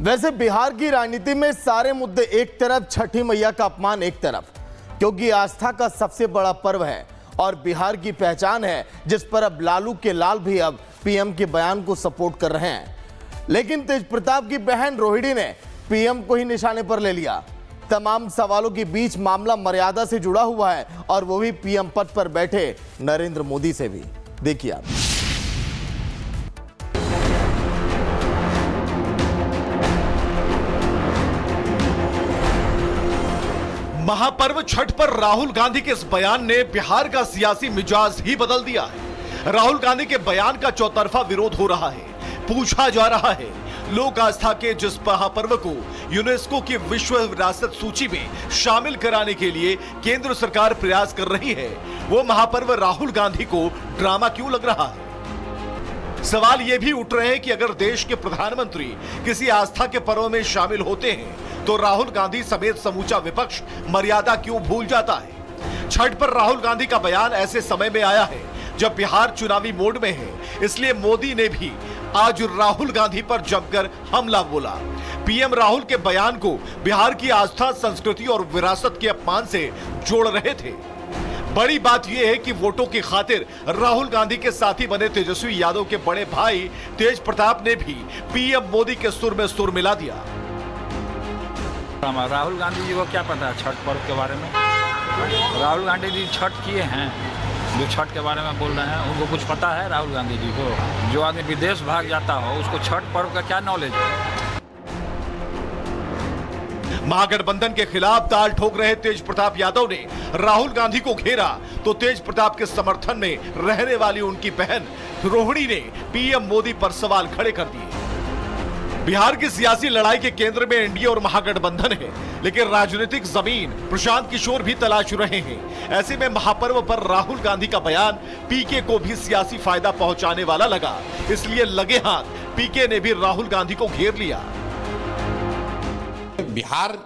वैसे बिहार की राजनीति में सारे मुद्दे एक तरफ, छठी मैया का अपमान एक तरफ, क्योंकि आस्था का सबसे बड़ा पर्व है और बिहार की पहचान है, जिस पर अब लालू के लाल भी अब पीएम के बयान को सपोर्ट कर रहे हैं। लेकिन तेज प्रताप की बहन रोहिणी ने पीएम को ही निशाने पर ले लिया। तमाम सवालों के बीच मामला मर्यादा से जुड़ा हुआ है और वो भी पीएम पद पर बैठे नरेंद्र मोदी से भी। देखिए आप। महापर्व छठ पर राहुल गांधी के इस बयान ने बिहार का सियासी मिजाज ही बदल दिया है। राहुल गांधी के बयान का चौतरफा विरोध हो रहा है। पूछा जा रहा है, लोक आस्था के जिस महापर्व को यूनेस्को की विश्व विरासत सूची में शामिल कराने के लिए केंद्र सरकार प्रयास कर रही है, वो महापर्व राहुल गांधी को ड्रामा क्यों लग रहा है? सवाल ये भी उठ रहे हैं कि अगर देश के प्रधानमंत्री किसी आस्था के पर्व में शामिल होते हैं तो राहुल गांधी समेत समूचा विपक्ष मर्यादा क्यों भूल जाता है? छठ पर राहुल गांधी का बयान ऐसे समय में आया है जब बिहार चुनावी मोड में है, इसलिए मोदी ने भी आज राहुल गांधी पर जमकर हमला बोला। पीएम राहुल के बयान को बिहार की आस्था, संस्कृति और विरासत के अपमान से जोड़ रहे थे। बड़ी बात यह है कि वोटों की खातिर राहुल गांधी के साथी बने तेजस्वी यादव के बड़े भाई तेज प्रताप ने भी पीएम मोदी के सुर में सुर मिला दिया। राहुल गांधी जी को क्या पता है छठ पर्व के बारे में? राहुल गांधी जी छठ किए हैं, जो छठ के बारे में बोल रहे हैं उनको कुछ पता है? राहुल गांधी जी को, जो आदमी विदेश भाग जाता हो उसको छठ पर्व का क्या नॉलेज है? महागठबंधन के खिलाफ ताल ठोक रहे तेज प्रताप यादव ने राहुल गांधी को घेरा तो तेज प्रताप के समर्थन में रहने वाली उनकी बहन रोहिणी ने पीएम मोदी पर सवाल खड़े कर दिए। बिहार की सियासी लड़ाई के केंद्र में एनडीए और महागठबंधन है, लेकिन राजनीतिक जमीन प्रशांत किशोर भी तलाश रहे हैं। ऐसे में महापर्व पर राहुल गांधी का बयान पीके को भी सियासी फायदा पहुंचाने वाला लगा, इसलिए लगे हाथ पीके ने भी राहुल गांधी को घेर लिया। बिहार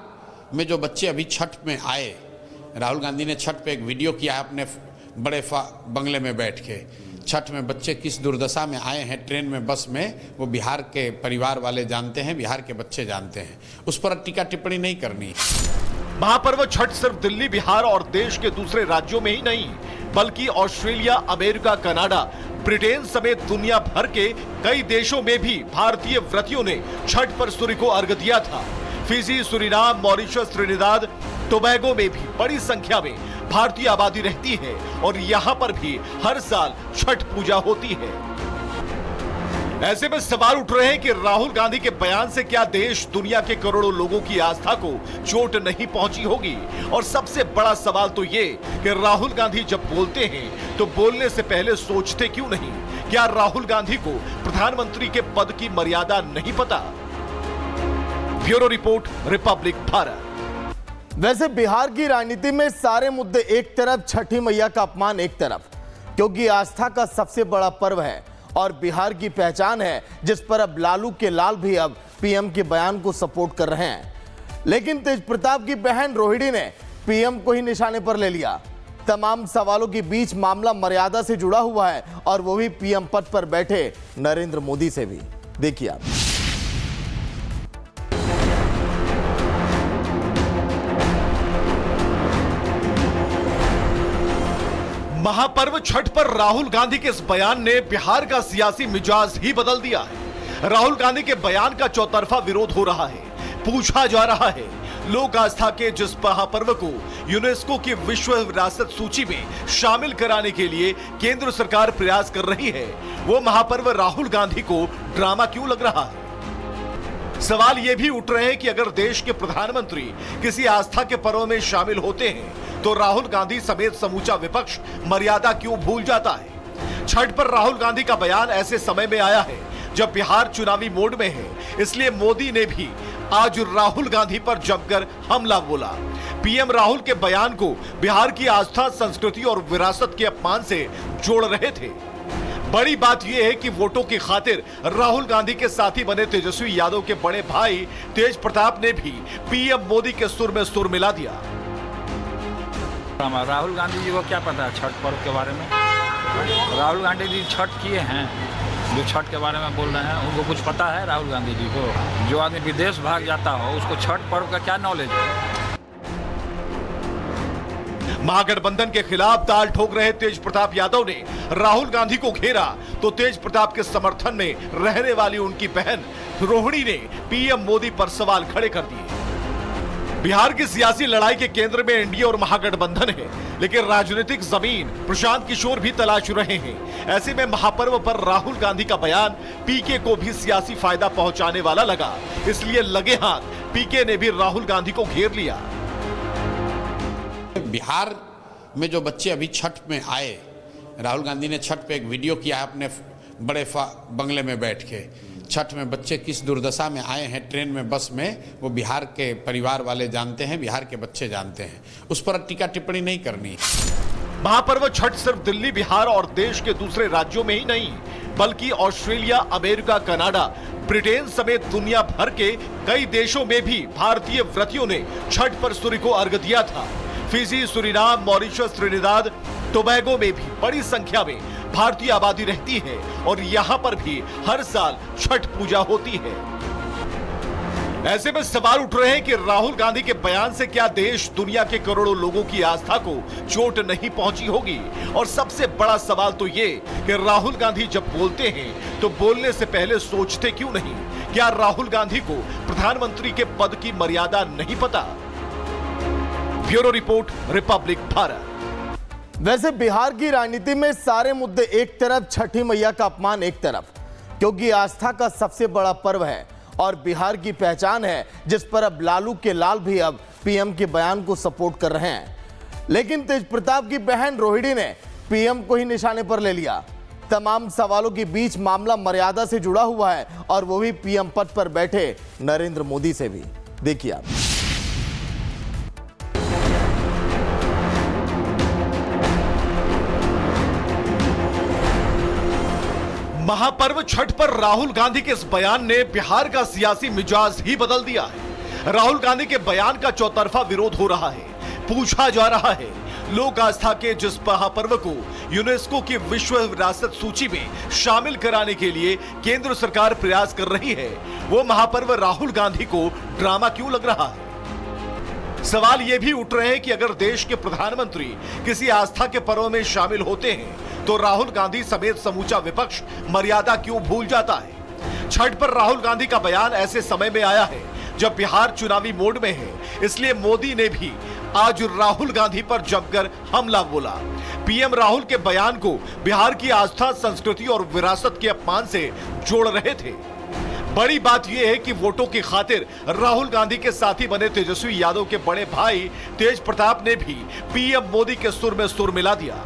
में जो बच्चे अभी छठ में आए, राहुल गांधी ने छठ पे एक वीडियो किया अपने बड़े बंगले में बैठ के। छठ में बच्चे किस दुर्दशा में आए हैं, ट्रेन में, बस में, वो बिहार के परिवार वाले जानते हैं, बिहार के बच्चे जानते हैं। उस पर टीका टिप्पणी नहीं करनी। महापर्व छठ सिर्फ दिल्ली, बिहार और देश के दूसरे राज्यों में ही नहीं, बल्कि ऑस्ट्रेलिया, अमेरिका, कनाडा, ब्रिटेन समेत दुनिया भर के कई देशों में भी भारतीय व्रतियों ने छठ पर सूर्य को अर्घ्य दिया था। Fiji, Suriname, Mauritius, Trinidad, Tobago में भी बड़ी संख्या में भारतीय आबादी रहती है और यहाँ पर भी हर साल छठ पूजा होती है। ऐसे में सवाल उठ रहे हैं कि राहुल गांधी के बयान से क्या देश दुनिया के करोड़ों लोगों की आस्था को चोट नहीं पहुंची होगी? और सबसे बड़ा सवाल तो ये कि राहुल गांधी जब बोलते हैं तो बोलने से पहले सोचते क्यों नहीं? क्या राहुल गांधी को प्रधानमंत्री के पद की मर्यादा नहीं पता? Bureau report, Republic Bharat. वैसे बिहार की राजनीति में सारे मुद्दे एक तरफ, छठी मैया का अपमान एक तरफ, क्योंकि आस्था का सबसे बड़ा पर्व है और बिहार की पहचान है, जिस पर अब लालू के लाल भी अब पीएम के बयान को सपोर्ट कर रहे हैं। लेकिन तेज प्रताप की बहन रोहिणी ने पीएम को ही निशाने पर ले लिया। तमाम सवालों के बीच मामला मर्यादा से जुड़ा हुआ है और वो भी पीएम पद पर बैठे नरेंद्र मोदी से भी। देखिए आप। महापर्व छठ पर राहुल गांधी के इस बयान ने बिहार का सियासी मिजाज ही बदल दिया है। राहुल गांधी के बयान का चौतरफा विरोध हो रहा है। पूछा जा रहा है, लोक आस्था के जिस महापर्व को यूनेस्को की विश्व विरासत सूची में शामिल कराने के लिए केंद्र सरकार प्रयास कर रही है, वो महापर्व राहुल गांधी को ड्रामा क्यों लग रहा है? सवाल ये भी उठ रहे हैं कि अगर देश के प्रधानमंत्री किसी आस्था के पर्व में शामिल होते हैं तो राहुल गांधी समेत समूचा विपक्ष मर्यादा क्यों भूल जाता है? छठ पर राहुल गांधी का बयान ऐसे समय में आया है जब बिहार चुनावी मोड में है, इसलिए मोदी ने भी आज राहुल गांधी पर जमकर हमला बोला। पीएम राहुल के बयान को बिहार की आस्था, संस्कृति और विरासत के अपमान से जोड़ रहे थे। बड़ी बात यह है कि वोटों की खातिर राहुल गांधी के साथी बने तेजस्वी यादव के बड़े भाई तेज प्रताप ने भी पीएम मोदी के सुर में सुर मिला दिया। राहुल गांधी जी को क्या पता है छठ पर्व के बारे में? राहुल गांधी जी छठ किए हैं, जो छठ के बारे में बोल रहे हैं उनको कुछ पता है राहुल गांधी जी को? जो आदमी विदेश भाग जाता हो उसको छठ पर्व का क्या नॉलेज है? महागठबंधन के खिलाफ ताल ठोक रहे तेज प्रताप यादव ने राहुल गांधी को घेरा तो तेज प्रताप के समर्थन में रहने वाली उनकी बहन रोहिणी ने पीएम मोदी पर सवाल खड़े कर दिए। बिहार की सियासी लड़ाई के केंद्र में एनडीए और महागठबंधन है, लेकिन राजनीतिक जमीन प्रशांत किशोर भी तलाश रहे हैं। ऐसे में महापर्व पर राहुल गांधी का बयान पीके को भी सियासी फायदा पहुंचाने वाला लगा, इसलिए लगे हाथ पीके ने भी राहुल गांधी को घेर लिया। बिहार में जो बच्चे अभी छठ में आए, राहुल गांधी ने छठ पे एक वीडियो किया अपने बड़े बंगले में बैठ के। छठ में बच्चे किस दुर्दशा में आए हैं ट्रेन में, बस में, वो बिहार के परिवार वाले जानते हैं, बिहार के बच्चे जानते हैं। उस पर टीका टिप्पणी नहीं करनी। महापर्व छठ सिर्फ दिल्ली, बिहार और देश के दूसरे राज्यों में ही नहीं, बल्कि ऑस्ट्रेलिया, अमेरिका, कनाडा, ब्रिटेन समेत दुनिया भर के कई देशों में भी भारतीय व्रतियों ने छठ पर सूर्य को अर्घ्य दिया था। Fiji, Suriname, Mauritius, Trinidad, Tobago में भी बड़ी संख्या में भारतीय आबादी रहती है और यहाँ पर भी हर साल छठ पूजा होती है। ऐसे में सवाल उठ रहे हैं कि राहुल गांधी के बयान से क्या देश दुनिया के करोड़ों लोगों की आस्था को चोट नहीं पहुंची होगी? और सबसे बड़ा सवाल तो ये कि राहुल गांधी जब बोलते हैं तो बोलने से पहले सोचते क्यों नहीं? क्या राहुल गांधी को प्रधानमंत्री के पद की मर्यादा नहीं पता? Bureau report, Republic Bharat. वैसे बिहार की राजनीति में सारे मुद्दे एक तरफ, छठी मैया का अपमान एक तरफ, क्योंकि आस्था का सबसे बड़ा पर्व है और बिहार की पहचान है, जिस पर अब लालू के लाल भी अब पीएम के बयान को सपोर्ट कर रहे हैं। लेकिन तेज प्रताप की बहन रोहिणी ने पीएम को ही निशाने पर ले लिया। तमाम सवालों के बीच मामला मर्यादा से जुड़ा हुआ है और वो भी पीएम पद पर बैठे नरेंद्र मोदी से भी। देखिए आप। महापर्व छठ पर राहुल गांधी के इस बयान ने बिहार का सियासी मिजाज ही बदल दिया है। राहुल गांधी के बयान का चौतरफा विरोध हो रहा है। पूछा जा रहा है, लोक आस्था के जिस महापर्व को यूनेस्को की विश्व विरासत सूची में शामिल कराने के लिए केंद्र सरकार प्रयास कर रही है, वो महापर्व राहुल गांधी को ड्रामा क्यों लग रहा है? सवाल ये भी उठ रहे हैं कि अगर देश के प्रधानमंत्री किसी आस्था के पर्व में शामिल होते हैं तो राहुल गांधी समेत समूचा विपक्ष मर्यादा क्यों भूल जाता है? छठ पर राहुल गांधी का बयान ऐसे समय में आया है जब बिहार चुनावी मोड में है, इसलिए मोदी ने भी आज राहुल गांधी पर जमकर हमला बोला। पीएम राहुल के बयान को बिहार की आस्था, संस्कृति और विरासत के अपमान से जोड़ रहे थे। बड़ी बात यह है कि वोटों की खातिर राहुल गांधी के साथी बने तेजस्वी यादव के बड़े भाई तेज प्रताप ने भी पीएम मोदी के सुर में सुर मिला दिया।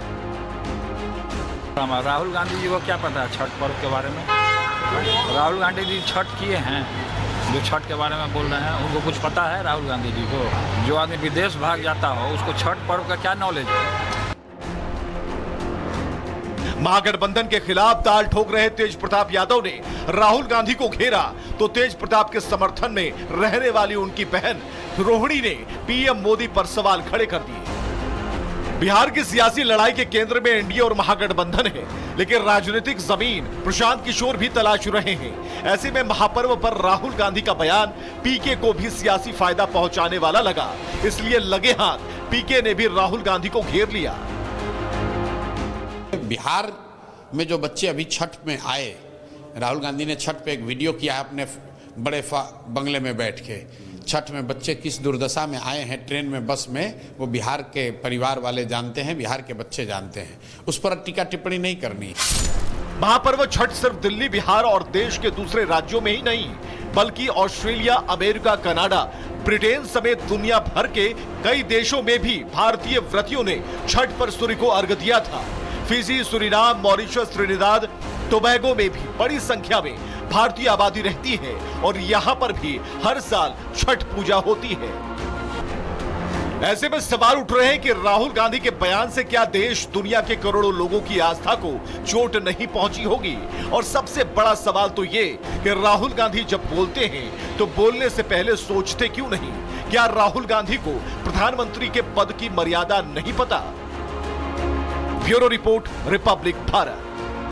राहुल गांधी जी को क्या पता है छठ पर्व के बारे में? राहुल गांधी जी छठ किए हैं, जो छठ के बारे में बोल रहे हैं उनको कुछ पता है राहुल गांधी जी को? जो आदमी विदेश भाग जाता हो उसको छठ पर्व का क्या नॉलेज है? महागठबंधन के खिलाफ ताल ठोक रहे तेज प्रताप यादव ने राहुल गांधी को घेरा तो तेज प्रताप के समर्थन में रहने वाली उनकी बहन रोहिणी ने पीएम मोदी पर सवाल खड़े कर दिए। बिहार की सियासी लड़ाई के केंद्र में एनडीए और महागठबंधन है, लेकिन राजनीतिक जमीन प्रशांत किशोर भी तलाश रहे हैं। ऐसे में महापर्व पर राहुल गांधी का बयान पीके को भी सियासी फायदा पहुंचाने वाला लगा, इसलिए लगे हाथ पीके ने भी राहुल गांधी को घेर लिया। बिहार में जो बच्चे अभी छठ में आए, राहुल गांधी ने छठ पे एक वीडियो किया अपने बड़े बंगले में बैठ के। छठ में बच्चे किस दुर्दशा में आए हैं ट्रेन में, बस में, वो बिहार के परिवार वाले जानते हैं, बिहार के बच्चे जानते हैं। उस पर टीका टिप्पणी नहीं करनी। महापर्व छठ सिर्फ दिल्ली, बिहार और देश के दूसरे राज्यों में ही नहीं, बल्कि ऑस्ट्रेलिया, अमेरिका, कनाडा, ब्रिटेन समेत दुनिया भर के कई देशों में भी भारतीय व्रतियों ने छठ पर सूर्य को अर्घ्य दिया था। Fiji, Suriname, Mauritius, Trinidad, Tobago में भी बड़ी संख्या में भारतीय आबादी रहती है और यहाँ पर भी हर साल छठ पूजा होती है। ऐसे में सवाल उठ रहे हैं कि राहुल गांधी के बयान से क्या देश दुनिया के करोड़ों लोगों की आस्था को चोट नहीं पहुंची होगी? और सबसे बड़ा सवाल तो ये कि राहुल गांधी जब बोलते हैं तो बोलने से पहले सोचते क्यों नहीं? क्या राहुल गांधी को प्रधानमंत्री के पद की मर्यादा नहीं पता? Bureau report, Republic Bharat.